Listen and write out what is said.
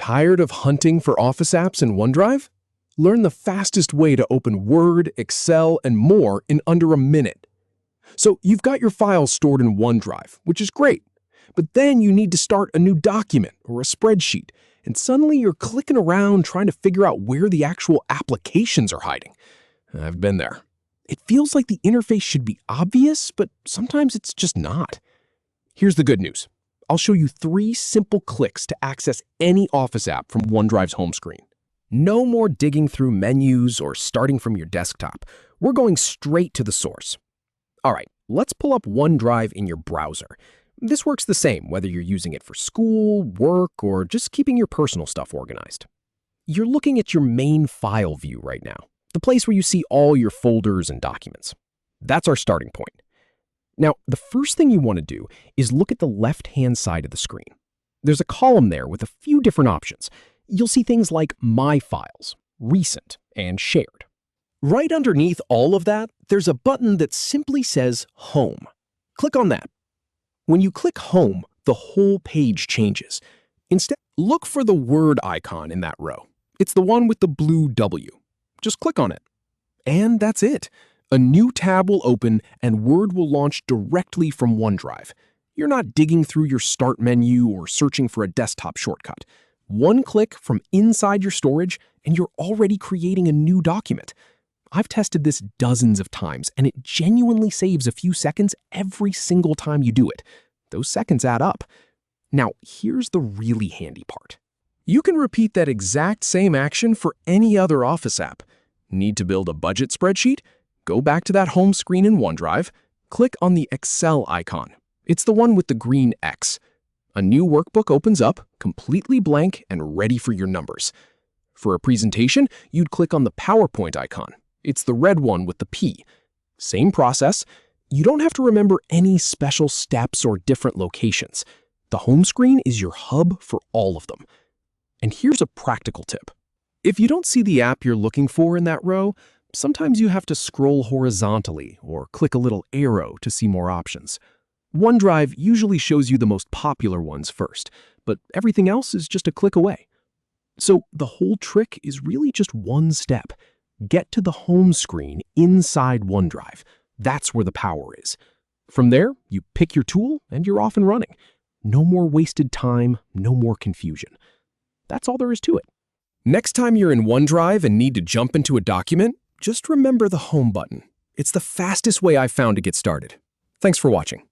Tired of hunting for Office apps in OneDrive? Learn the fastest way to open Word, Excel, and more in under a minute. So you've got your files stored in OneDrive, which is great. But then you need to start a new document or a spreadsheet, and suddenly you're clicking around trying to figure out where the actual applications are hiding. I've been there. It feels like the interface should be obvious, but sometimes it's just not. Here's the good news. I'll show you 3 simple clicks to access any Office app from OneDrive's home screen. No more digging through menus or starting from your desktop. We're going straight to the source. All right, let's pull up OneDrive in your browser. This works the same whether you're using it for school, work, or just keeping your personal stuff organized. You're looking at your main file view right now, the place where you see all your folders and documents. That's our starting point. Now, the first thing you want to do is look at the left-hand side of the screen. There's a column there with a few different options. You'll see things like My Files, Recent, and Shared. Right underneath all of that, there's a button that simply says Home. Click on that. When you click Home, the whole page changes. Instead, look for the Word icon in that row. It's the one with the blue W. Just click on it. And that's it. A new tab will open and Word will launch directly from OneDrive. You're not digging through your Start menu or searching for a desktop shortcut. One click from inside your storage and you're already creating a new document. I've tested this dozens of times and it genuinely saves a few seconds every single time you do it. Those seconds add up. Now, here's the really handy part. You can repeat that exact same action for any other Office app. Need to build a budget spreadsheet? Go back to that home screen in OneDrive, click on the Excel icon. It's the one with the green X. A new workbook opens up, completely blank and ready for your numbers. For a presentation, you'd click on the PowerPoint icon. It's the red one with the P. Same process. You don't have to remember any special steps or different locations. The home screen is your hub for all of them. And here's a practical tip. If you don't see the app you're looking for in that row, sometimes you have to scroll horizontally or click a little arrow to see more options. OneDrive usually shows you the most popular ones first, but everything else is just a click away. So the whole trick is really just one step. Get to the home screen inside OneDrive. That's where the power is. From there, you pick your tool and you're off and running. No more wasted time, no more confusion. That's all there is to it. Next time you're in OneDrive and need to jump into a document, just remember the Home button. It's the fastest way I've found to get started. Thanks for watching.